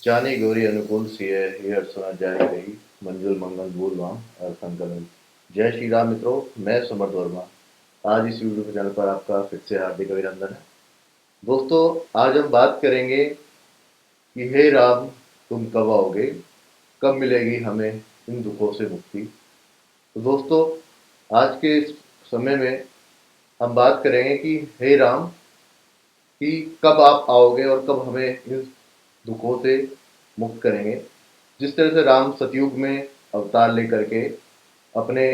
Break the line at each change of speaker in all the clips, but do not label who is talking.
जानी गौरी अनुकूल सिए हे अर्चना जाय गई मंजुल मंगल बोलवाम और संकलन। जय श्री राम मित्रों, मैं समर्थ वर्मा। आज इस यूट्यूब चैनल पर आपका फिर से हार्दिक अभिनंदन है। दोस्तों, आज हम बात करेंगे कि हे राम, तुम कब आओगे, कब मिलेगी हमें इन दुखों से मुक्ति। तो दोस्तों, आज के इस समय में हम बात करेंगे कि हे राम, कि कब आप आओगे और कब हमें इन दुखों से मुक्त करेंगे। जिस तरह से राम सतयुग में अवतार लेकर के अपने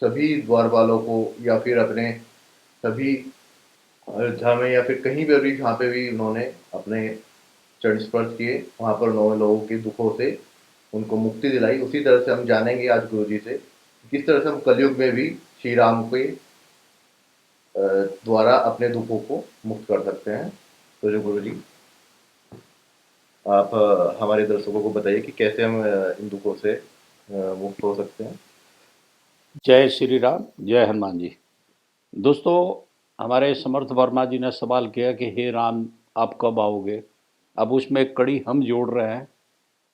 सभी द्वारपालों को या फिर अपने सभी अयोध्या में या फिर कहीं पर भी जहाँ पे भी उन्होंने अपने चरण स्पर्श किए, वहाँ पर उन्होंने लोगों के दुखों से उनको मुक्ति दिलाई। उसी तरह से हम जानेंगे आज गुरु जी से किस तरह से हम कलयुग में भी श्री राम के द्वारा अपने दुखों को मुक्त कर सकते हैं। तो जो गुरु जी, आप हमारे दर्शकों को बताइए कि कैसे हम इन दुखों से मुक्त हो सकते हैं।
जय श्री राम, जय हनुमान जी। दोस्तों, हमारे समर्थ वर्मा जी ने सवाल किया कि हे राम, आप कब आओगे। अब उसमें एक कड़ी हम जोड़ रहे हैं।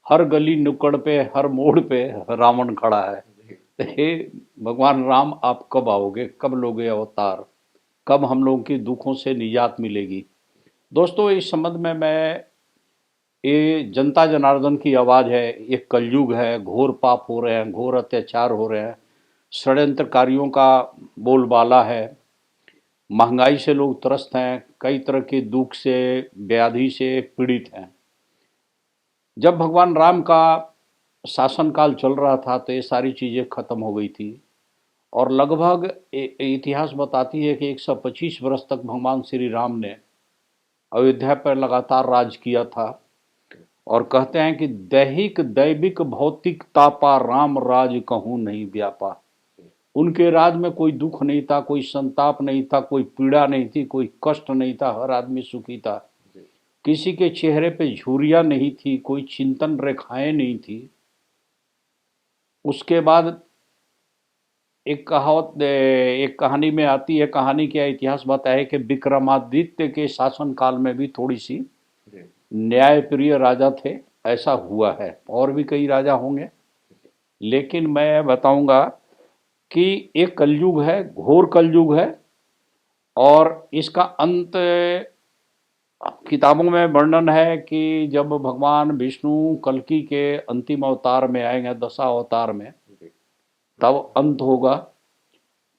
हर गली नुक्कड़ पे, हर मोड़ पे रावण खड़ा है। तो हे भगवान राम, आप कब आओगे, कब लोगे अवतार, कब हम लोगों की दुखों से निजात मिलेगी। दोस्तों, इस संबंध में ये जनता जनार्दन की आवाज़ है। ये कलयुग है, घोर पाप हो रहे हैं, घोर अत्याचार हो रहे हैं, षड्यंत्रकारियों का बोलबाला है। महंगाई से लोग त्रस्त हैं, कई तरह के दुख से, व्याधि से पीड़ित हैं। जब भगवान राम का शासनकाल चल रहा था तो ये सारी चीज़ें खत्म हो गई थी। और लगभग इतिहास बताती है कि 125 वर्ष तक भगवान श्री राम ने अयोध्या पर लगातार राज किया था। और कहते हैं कि दैहिक दैविक भौतिक तापा, राम राज कहूँ नहीं व्यापा। उनके राज में कोई दुख नहीं था, कोई संताप नहीं था, कोई पीड़ा नहीं थी, कोई कष्ट नहीं था, हर आदमी सुखी था। किसी के चेहरे पे झुर्रियाँ नहीं थी, कोई चिंतन रेखाएं नहीं थी। उसके बाद एक कहानी में आती है, कहानी क्या इतिहास बताया कि विक्रमादित्य के शासन काल में भी थोड़ी सी न्यायप्रिय राजा थे, ऐसा हुआ है। और भी कई राजा होंगे, लेकिन मैं बताऊंगा कि एक कलयुग है, घोर कलयुग है। और इसका अंत किताबों में वर्णन है कि जब भगवान विष्णु कल्कि के अंतिम अवतार में आएंगे, दशा अवतार में, तब अंत होगा।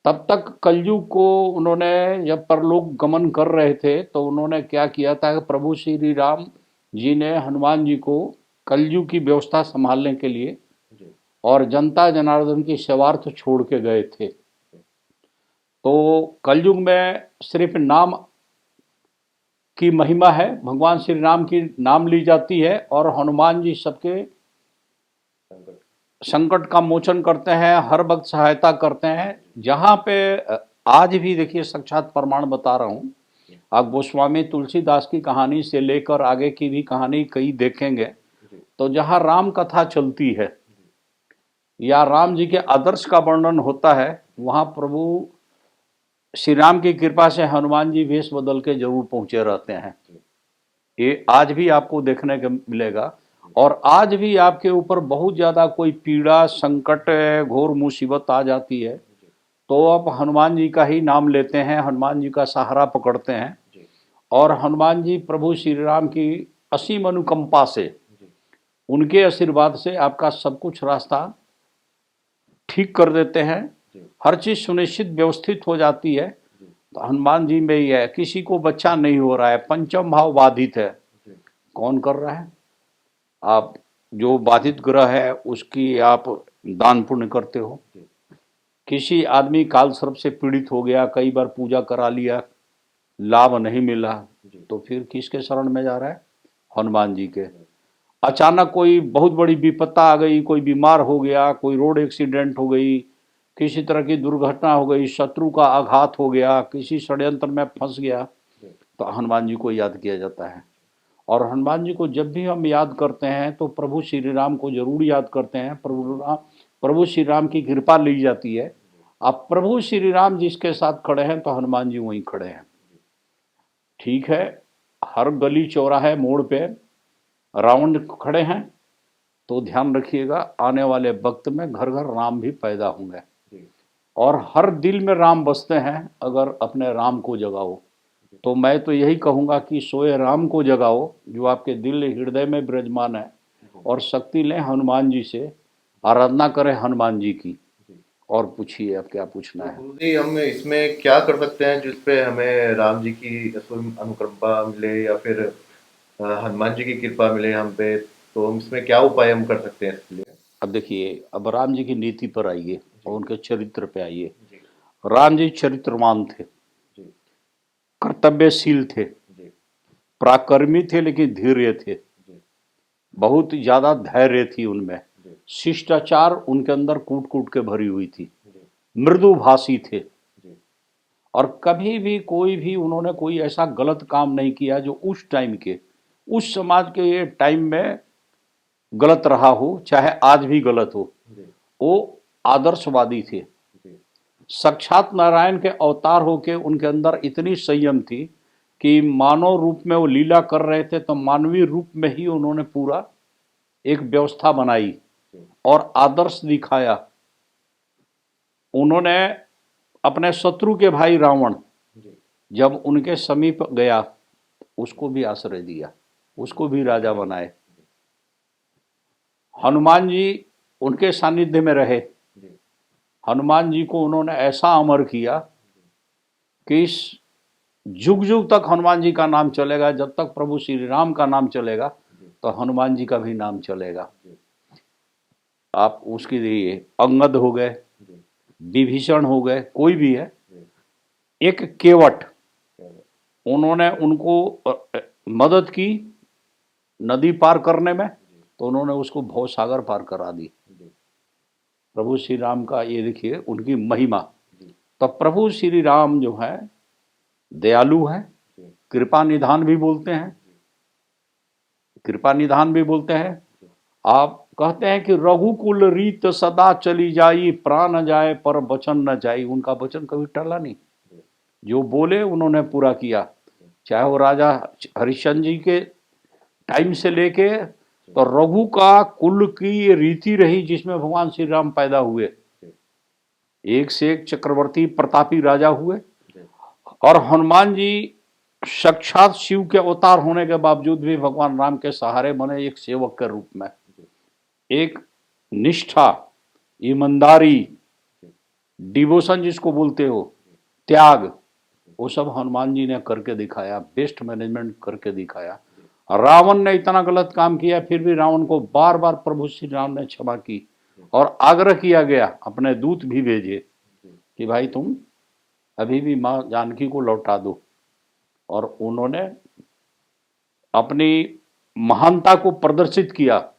तब तक कलयुग को उन्होंने, जब परलोक गमन कर रहे थे तो उन्होंने क्या किया था कि प्रभु श्री राम जी ने हनुमान जी को कलयुग की व्यवस्था संभालने के लिए और जनता जनार्दन की सेवार्थ छोड़ के गए थे। तो कलयुग में सिर्फ नाम की महिमा है, भगवान श्री राम की नाम ली जाती है और हनुमान जी सबके संकट का मोचन करते हैं, हर वक्त सहायता करते हैं। जहाँ पे आज भी देखिए, साक्षात प्रमाण बता रहा हूँ। आप गोस्वामी तुलसीदास की कहानी से लेकर आगे की भी कहानी कई देखेंगे, तो जहाँ राम कथा चलती है या राम जी के आदर्श का वर्णन होता है, वहाँ प्रभु श्री राम की कृपा से हनुमान जी वेश बदल के जरूर पहुंचे रहते हैं। ये आज भी आपको देखने को मिलेगा। और आज भी आपके ऊपर बहुत ज़्यादा कोई पीड़ा, संकट, घोर मुसीबत आ जाती है तो आप हनुमान जी का ही नाम लेते हैं, हनुमान जी का सहारा पकड़ते हैं। और हनुमान जी प्रभु श्री राम की असीम अनुकंपा से, उनके आशीर्वाद से आपका सब कुछ रास्ता ठीक कर देते हैं। हर चीज़ सुनिश्चित व्यवस्थित हो जाती है। तो हनुमान जी में ही है। किसी को बच्चा नहीं हो रहा है, पंचम भाव बाधित है, कौन कर रहा है? आप जो बाधित ग्रह है उसकी आप दान पुण्य करते हो। किसी आदमी काल सर्प से पीड़ित हो गया, कई बार पूजा करा लिया, लाभ नहीं मिला, तो फिर किसके शरण में जा रहा है? हनुमान जी के। अचानक कोई बहुत बड़ी विपत्ता आ गई, कोई बीमार हो गया, कोई रोड एक्सीडेंट हो गई, किसी तरह की दुर्घटना हो गई, शत्रु का आघात हो गया, किसी षड्यंत्र में फंस गया, तो हनुमान जी को याद किया जाता है। और हनुमान जी को जब भी हम याद करते हैं तो प्रभु श्री राम को जरूर याद करते हैं। प्रभु श्री राम की कृपा ली जाती है। अब प्रभु श्री राम जिसके साथ खड़े हैं तो हनुमान जी वहीं खड़े हैं। ठीक है, हर गली चौराहे मोड़ पे रावण खड़े हैं, तो ध्यान रखिएगा आने वाले वक्त में घर घर राम भी पैदा होंगे।
जी
और हर दिल में राम बसते हैं अगर अपने राम को जगाओ। तो मैं तो यही कहूँगा कि सोए राम को जगाओ जो आपके दिल हृदय में विराजमान है, और शक्ति लें हनुमान जी से, आराधना करें हनुमान जी की।
जी।
और पूछिए अब क्या पूछना
तो
है।
गुरुजी हम इसमें क्या कर सकते हैं जिसपे हमें राम जी की असुर अनुकंपा मिले या फिर हनुमान जी की कृपा मिले हम पे, तो हम इसमें क्या उपाय हम कर सकते हैं इसके लिए?
अब देखिए, अब राम जी की नीति पर आइए और
जी
उनके चरित्र पे आइए।
जी
राम जी चरित्रवान थे,
जी
कर्तव्यशील थे,
जी
पराक्रमी थे, लेकिन धीर्य थे,
जी
बहुत ज्यादा धैर्य थी उनमें,
जी
शिष्टाचार उनके अंदर कूट कूट के भरी हुई थी,
जी
मृदुभाषी थे,
जी
और कभी भी कोई भी उन्होंने कोई ऐसा गलत काम नहीं किया जो उस टाइम के, उस समाज के ये टाइम में गलत रहा हो, चाहे आज भी गलत हो।
जी
वो आदर्शवादी थे।
जी
साक्षात नारायण के अवतार होके उनके अंदर इतनी संयम थी कि मानव रूप में वो लीला कर रहे थे तो मानवीय रूप में ही उन्होंने पूरा एक व्यवस्था बनाई
जी
और आदर्श दिखाया। उन्होंने अपने शत्रु के भाई रावण
जी
जब उनके समीप गया, उसको भी आश्रय दिया, उसको भी राजा बनाए। हनुमान जी उनके सानिध्य में रहे।
जी
हनुमान जी को उन्होंने ऐसा अमर किया कि इस जुग जुग तक हनुमान जी का नाम चलेगा। जब तक प्रभु श्री राम का नाम चलेगा
जी
तो हनुमान जी का भी नाम चलेगा।
जी
आप उसके लिए अंगद हो गए,
जी
विभीषण हो गए, कोई भी है,
जी
एक केवट,
चलो,
उन्होंने उनको मदद की नदी पार करने में,
जी
तो उन्होंने उसको भवसागर पार करा दी।
जी
प्रभु श्री राम का ये देखिए उनकी महिमा।
जी
तो प्रभु श्री राम जो है दयालु है,
जी
कृपा निधान भी बोलते हैं, कृपा निधान भी बोलते हैं।
जी
आप कहते हैं कि रघुकुल रीत सदा चली जाई, प्राण जाए पर वचन न जाई। उनका वचन कभी टला नहीं,
जी
जो बोले उन्होंने पूरा किया। चाहे वो राजा हरिश्चंद्र जी के टाइम से लेके तो रघु का कुल की ये रीति रही जिसमें भगवान श्री राम पैदा हुए।
जी
एक से एक चक्रवर्ती प्रतापी राजा हुए,
जी
और हनुमान जी साक्षात शिव के अवतार होने के बावजूद भी भगवान राम के सहारे बने एक सेवक के रूप में। एक निष्ठा, ईमानदारी, डिवोशन जिसको बोलते हो, त्याग, वो सब हनुमान जी ने करके दिखाया, बेस्ट मैनेजमेंट करके दिखाया। रावण ने इतना गलत काम किया फिर भी रावण को बार बार प्रभु श्री राम ने क्षमा की, और आग्रह किया गया, अपने दूत भी भेजे कि भाई तुम अभी भी माँ जानकी को लौटा दो। और उन्होंने अपनी महानता को प्रदर्शित किया,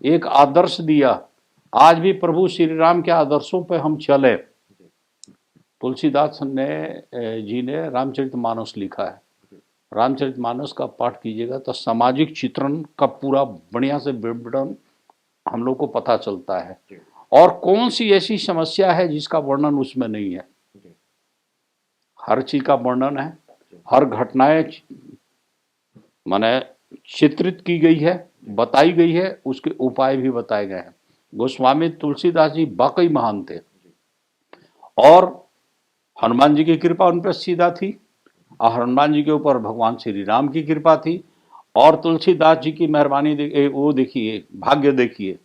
एक आदर्श दिया। आज भी प्रभु श्री राम के आदर्शों पे हम चले। तुलसीदास ने जी ने रामचरितमानस लिखा है। रामचरितमानस का पाठ कीजिएगा तो सामाजिक चित्रण का पूरा बढ़िया से विवरण हम लोग को पता चलता है, और कौन सी ऐसी समस्या है जिसका वर्णन उसमें नहीं है। हर चीज का वर्णन है, हर घटनाएं माने चित्रित की गई है, बताई गई है, उसके उपाय भी बताए गए हैं। गोस्वामी तुलसीदास जी वाकई महान थे, और हनुमान जी की कृपा उन पर सीधा थी, और हनुमान जी के ऊपर भगवान श्री राम की कृपा थी, और तुलसीदास जी की मेहरबानी वो देखिए, भाग्य देखिए,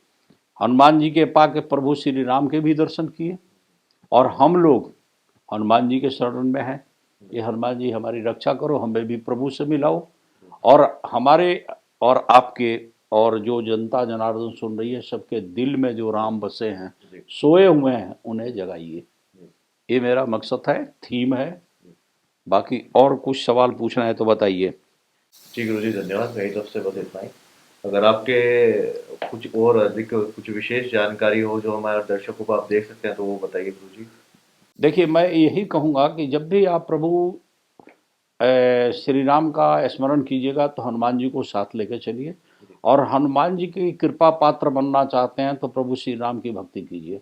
हनुमान जी के पाके प्रभु श्री राम के भी दर्शन किए। और हम लोग हनुमान जी के शरण में हैं, ये हनुमान जी हमारी रक्षा करो, हमें भी प्रभु से मिलाओ, और हमारे और आपके और जो जनता जनार्दन सुन रही है सबके दिल में जो राम बसे हैं, सोए हुए हैं, उन्हें जगाइए। ये मेरा मकसद है, थीम है। बाकी और कुछ सवाल पूछना है तो बताइए।
जी गुरुजी, धन्यवाद। मेरी तरफ से बस इतना ही। अगर आपके कुछ और अधिक कुछ विशेष जानकारी हो जो हमारे दर्शकों को आप देख सकते हैं तो वो बताइए गुरुजी।
देखिए, मैं यही कहूँगा कि जब भी आप प्रभु श्री राम का स्मरण कीजिएगा तो हनुमान जी को साथ लेकर चलिए, और हनुमान जी की कृपा पात्र बनना चाहते हैं तो प्रभु श्री राम की भक्ति कीजिए।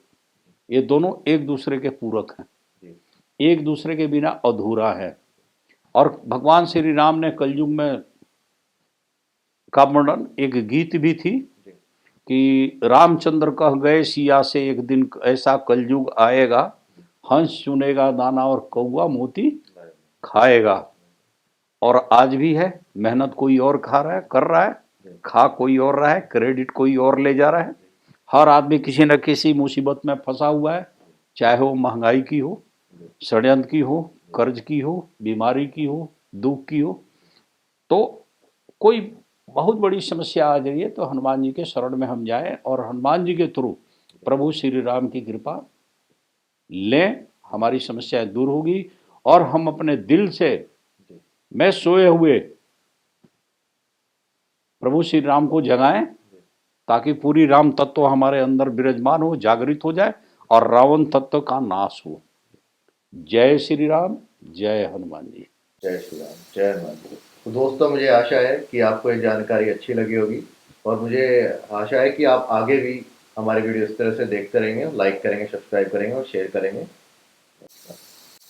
ये दोनों एक दूसरे के पूरक हैं, एक दूसरे के बिना अधूरा है। और भगवान श्री राम ने कलयुग में का वर्णन एक गीत भी थी
जी
कि रामचंद्र कह गए सिया से एक दिन ऐसा कलयुग आएगा, हंस चुनेगा दाना और कौवा मोती
भाई,
खाएगा। और आज भी है, मेहनत कोई और खा रहा है, कर रहा है,
जी
खा कोई और रहा है, क्रेडिट कोई और ले जा रहा है। हर आदमी किसी न किसी मुसीबत में फंसा हुआ है, चाहे वो महंगाई की हो,
जी
षड्यंत्र की हो, कर्ज की हो, बीमारी की हो, दुख की हो। तो कोई बहुत बड़ी समस्या आ जाइए तो हनुमान जी के शरण में हम जाएं और हनुमान जी के थ्रू प्रभु श्री राम की कृपा लें, हमारी समस्याएं दूर होगी और हम अपने दिल से
जी
मैं सोए हुए प्रभु श्री राम को जगाएं,
जी
ताकि पूरी राम तत्व हमारे अंदर विराजमान हो, जागृत हो जाए और रावण तत्व का नाश हो। जय श्री राम, जय हनुमान जी।
जय श्री राम, जय हनुमान जी। तो दोस्तों, मुझे आशा है कि आपको ये जानकारी अच्छी लगी होगी और मुझे आशा है कि आप आगे भी हमारे वीडियो इस तरह से देखते रहेंगे, लाइक करेंगे, सब्सक्राइब करेंगे और शेयर करेंगे।